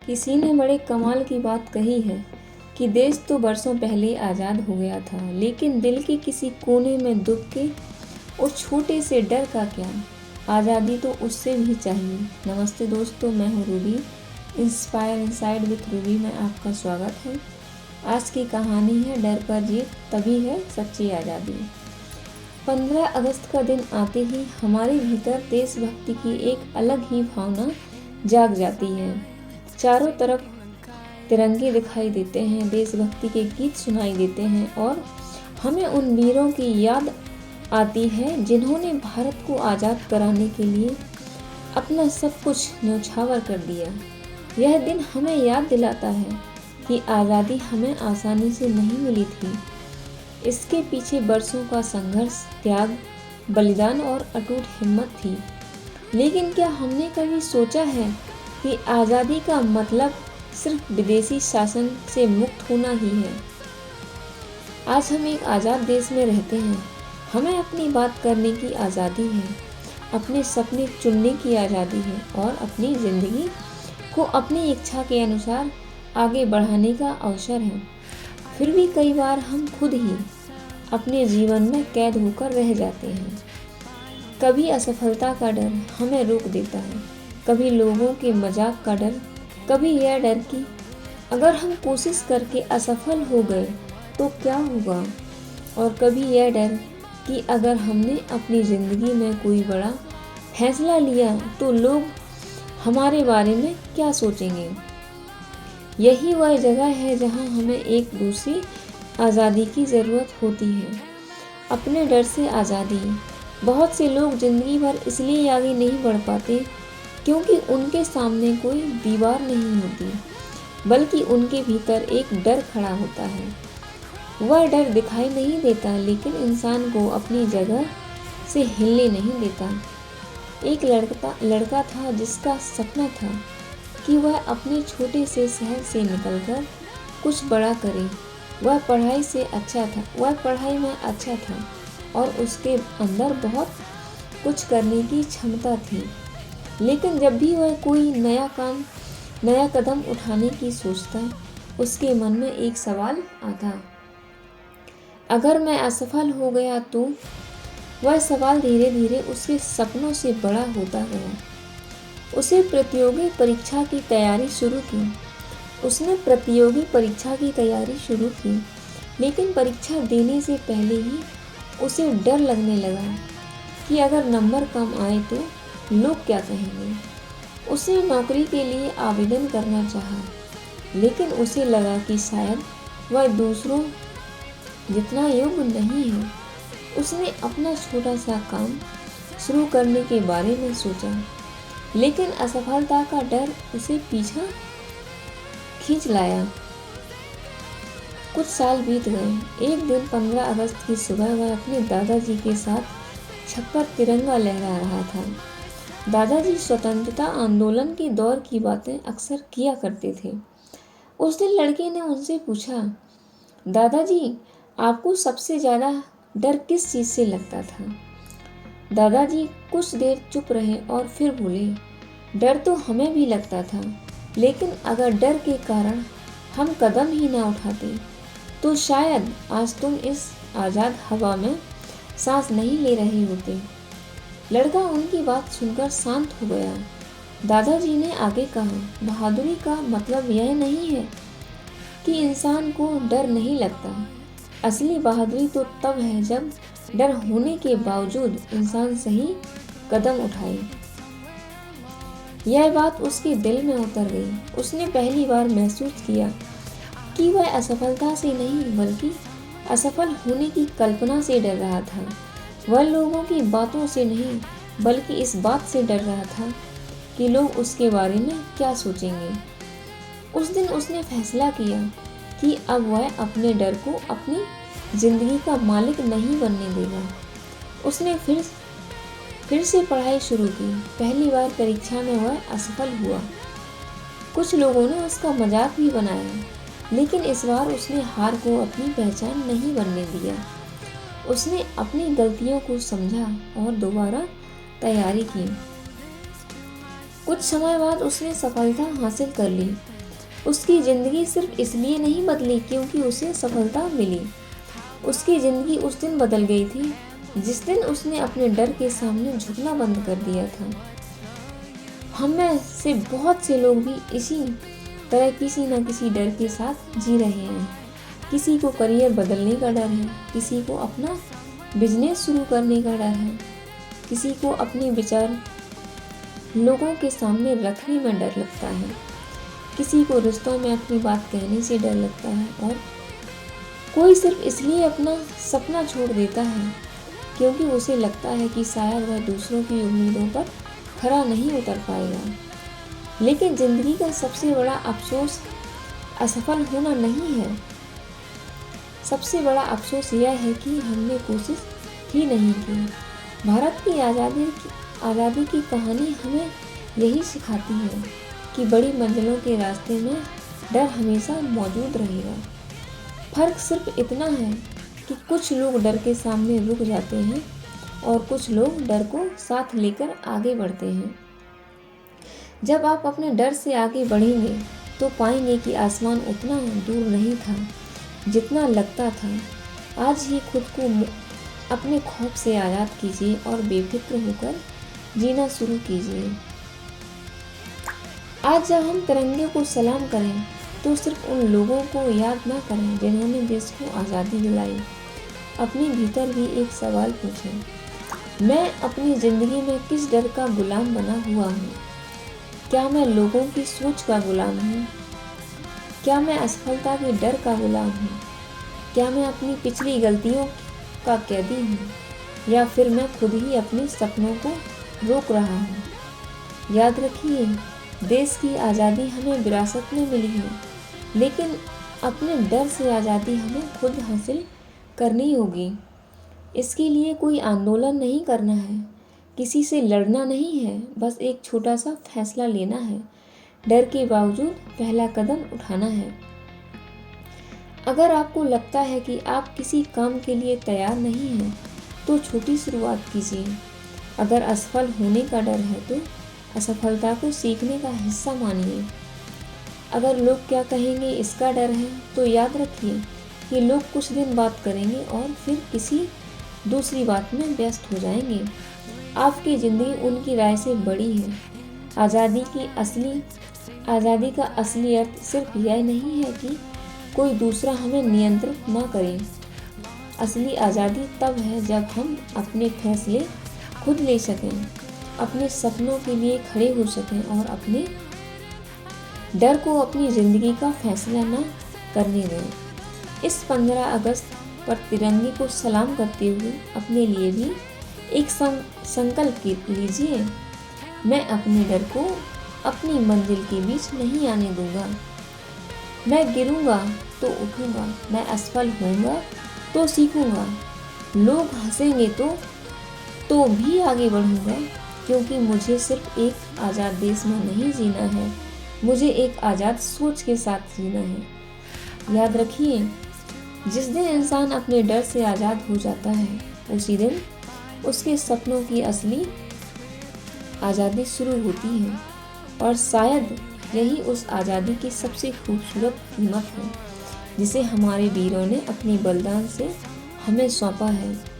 किसी ने बड़े कमाल की बात कही है कि देश तो बरसों पहले आज़ाद हो गया था, लेकिन दिल के किसी कोने में दुख के उस छोटे से डर का क्या। आज़ादी तो उससे भी चाहिए। नमस्ते दोस्तों, मैं हूँ Ruby. Inspire inside with Ruby में आपका स्वागत है। आज की कहानी है डर पर जीत तभी है सच्ची आज़ादी। 15 अगस्त का दिन आते ही हमारे भीतर देशभक्ति की एक अलग ही भावना जाग जाती है। चारों तरफ तिरंगे दिखाई देते हैं, देशभक्ति के गीत सुनाई देते हैं और हमें उन वीरों की याद आती है जिन्होंने भारत को आज़ाद कराने के लिए अपना सब कुछ न्यौछावर कर दिया। यह दिन हमें याद दिलाता है कि आज़ादी हमें आसानी से नहीं मिली थी। इसके पीछे बरसों का संघर्ष, त्याग, बलिदान और अटूट हिम्मत थी। लेकिन क्या हमने कभी सोचा है कि आज़ादी का मतलब सिर्फ विदेशी शासन से मुक्त होना ही है? आज हम एक आज़ाद देश में रहते हैं। हमें अपनी बात करने की आज़ादी है, अपने सपने चुनने की आज़ादी है और अपनी ज़िंदगी को अपनी इच्छा के अनुसार आगे बढ़ाने का अवसर है। फिर भी कई बार हम खुद ही अपने जीवन में कैद होकर रह जाते हैं। कभी असफलता का डर हमें रोक देता है, कभी लोगों के मजाक का डर, कभी यह डर कि अगर हम कोशिश करके असफल हो गए तो क्या होगा, और कभी यह डर कि अगर हमने अपनी ज़िंदगी में कोई बड़ा फैसला लिया तो लोग हमारे बारे में क्या सोचेंगे। यही वह जगह है जहां हमें एक दूसरी आज़ादी की ज़रूरत होती है, अपने डर से आज़ादी। बहुत से लोग ज़िंदगी भर इसलिए आगे नहीं बढ़ पाते क्योंकि उनके सामने कोई दीवार नहीं होती, बल्कि उनके भीतर एक डर खड़ा होता है। वह डर दिखाई नहीं देता, लेकिन इंसान को अपनी जगह से हिलने नहीं देता। एक लड़का था जिसका सपना था कि वह अपने छोटे से शहर से निकलकर कुछ बड़ा करे। वह पढ़ाई में अच्छा था और उसके अंदर बहुत कुछ करने की क्षमता थी। लेकिन जब भी वह कोई नया कदम उठाने की सोचता, उसके मन में एक सवाल आता, अगर मैं असफल हो गया तो। वह सवाल धीरे धीरे उसके सपनों से बड़ा होता गया। उसने प्रतियोगी परीक्षा की तैयारी शुरू की, लेकिन परीक्षा देने से पहले ही उसे डर लगने लगा कि अगर नंबर कम आए तो लोग क्या कहेंगे। उसने नौकरी के लिए आवेदन करना चाहा, लेकिन उसे लगा कि शायद वह दूसरों जितना योग्य नहीं है। उसने अपना छोटा सा काम शुरू करने के बारे में सोचा, लेकिन असफलता का डर उसे पीछा खींच लाया। कुछ साल बीत गए। एक दिन 15 अगस्त की सुबह वह अपने दादाजी के साथ छत पर तिरंगा लहरा रहा था। दादाजी स्वतंत्रता आंदोलन के दौर की बातें अक्सर किया करते थे। उस दिन लड़के ने उनसे पूछा, दादाजी, आपको सबसे ज़्यादा डर किस चीज़ से लगता था? दादाजी कुछ देर चुप रहे और फिर बोले, डर तो हमें भी लगता था, लेकिन अगर डर के कारण हम कदम ही ना उठाते तो शायद आज तुम इस आज़ाद हवा में सांस नहीं ले रहे होते। लड़का उनकी बात सुनकर शांत हो गया। दादाजी ने आगे कहा, बहादुरी का मतलब यह नहीं है कि इंसान को डर नहीं लगता। असली बहादुरी तो तब है जब डर होने के बावजूद इंसान सही कदम उठाए। यह बात उसके दिल में उतर गई। उसने पहली बार महसूस किया कि वह असफलता से नहीं, बल्कि असफल होने की कल्पना से डर रहा था। वह लोगों की बातों से नहीं, बल्कि इस बात से डर रहा था कि लोग उसके बारे में क्या सोचेंगे। उस दिन उसने फैसला किया कि अब वह अपने डर को अपनी जिंदगी का मालिक नहीं बनने देगा। उसने फिर से पढ़ाई शुरू की। पहली बार परीक्षा में वह असफल हुआ। कुछ लोगों ने उसका मजाक भी बनाया, लेकिन इस बार उसने हार को अपनी पहचान नहीं बनने दिया। उसने अपनी गलतियों को समझा और दोबारा तैयारी की। कुछ समय बाद उसने सफलता हासिल कर ली, उसकी ज़िंदगी सिर्फ इसलिए नहीं बदली क्योंकि उसे सफलता मिली। उसकी ज़िंदगी उस दिन बदल गई थी जिस दिन उसने अपने डर के सामने झुकना बंद कर दिया था। हम में से बहुत से लोग भी इसी तरह किसी न किसी डर के साथ जी रहे हैं। किसी को करियर बदलने का डर है, किसी को अपना बिजनेस शुरू करने का डर है, किसी को अपने विचार लोगों के सामने रखने में डर लगता है, किसी को रिश्तों में अपनी बात कहने से डर लगता है और कोई सिर्फ इसलिए अपना सपना छोड़ देता है क्योंकि उसे लगता है कि शायद वह दूसरों की उम्मीदों पर खरा नहीं उतर पाएगा। लेकिन ज़िंदगी का सबसे बड़ा अफसोस असफल होना नहीं है। सबसे बड़ा अफसोस यह है कि हमने कोशिश ही नहीं की। भारत की आज़ादी की कहानी हमें यही सिखाती है कि बड़ी मंजिलों के रास्ते में डर हमेशा मौजूद रहेगा। फ़र्क सिर्फ इतना है कि कुछ लोग डर के सामने रुक जाते हैं और कुछ लोग डर को साथ लेकर आगे बढ़ते हैं। जब आप अपने डर से आगे बढ़ेंगे तो पाएंगे कि आसमान उतना दूर नहीं था जितना लगता था। आज ही खुद को अपने खौफ से आज़ाद कीजिए और बेफिक्र होकर जीना शुरू कीजिए। आज जब हम तिरंगे को सलाम करें तो सिर्फ उन लोगों को याद ना करें जिन्होंने देश को आज़ादी दिलाई। अपने भीतर भी एक सवाल पूछें, मैं अपनी ज़िंदगी में किस डर का गुलाम बना हुआ हूँ? क्या मैं लोगों की सोच का गुलाम हूँ? क्या मैं असफलता के डर का गुलाम हूँ? क्या मैं अपनी पिछली गलतियों का कैदी हूँ? या फिर मैं खुद ही अपने सपनों को रोक रहा हूँ? याद रखिए, देश की आज़ादी हमें विरासत में मिली है, लेकिन अपने डर से आज़ादी हमें खुद हासिल करनी होगी। इसके लिए कोई आंदोलन नहीं करना है, किसी से लड़ना नहीं है, बस एक छोटा सा फैसला लेना है। डर के बावजूद पहला कदम उठाना है। अगर आपको लगता है कि आप किसी काम के लिए तैयार नहीं हैं, तो छोटी शुरुआत कीजिए। अगर असफल होने का डर है तो असफलता को सीखने का हिस्सा मानिए। अगर लोग क्या कहेंगे इसका डर है तो याद रखिए कि लोग कुछ दिन बात करेंगे और फिर किसी दूसरी बात में व्यस्त हो जाएंगे। आपकी ज़िंदगी उनकी राय से बड़ी है। आज़ादी का असली अर्थ सिर्फ यह नहीं है कि कोई दूसरा हमें नियंत्रित ना करे। असली आज़ादी तब है जब हम अपने फैसले खुद ले सकें, अपने सपनों के लिए खड़े हो सकें और अपने डर को अपनी ज़िंदगी का फैसला ना करने दें। इस 15 अगस्त पर तिरंगे को सलाम करते हुए अपने लिए भी एक संकल्प लीजिए। मैं अपने डर को अपनी मंजिल के बीच नहीं आने दूंगा। मैं गिरूंगा तो उठूंगा, मैं असफल होऊंगा तो सीखूंगा, लोग हंसेंगे तो भी आगे बढ़ूंगा, क्योंकि मुझे सिर्फ एक आज़ाद देश में नहीं जीना है, मुझे एक आज़ाद सोच के साथ जीना है। याद रखिए, जिस दिन इंसान अपने डर से आज़ाद हो जाता है उसी दिन उसके सपनों की असली आज़ादी शुरू होती है और शायद यही उस आज़ादी की सबसे खूबसूरत कीमत है जिसे हमारे वीरों ने अपने बलिदान से हमें सौंपा है।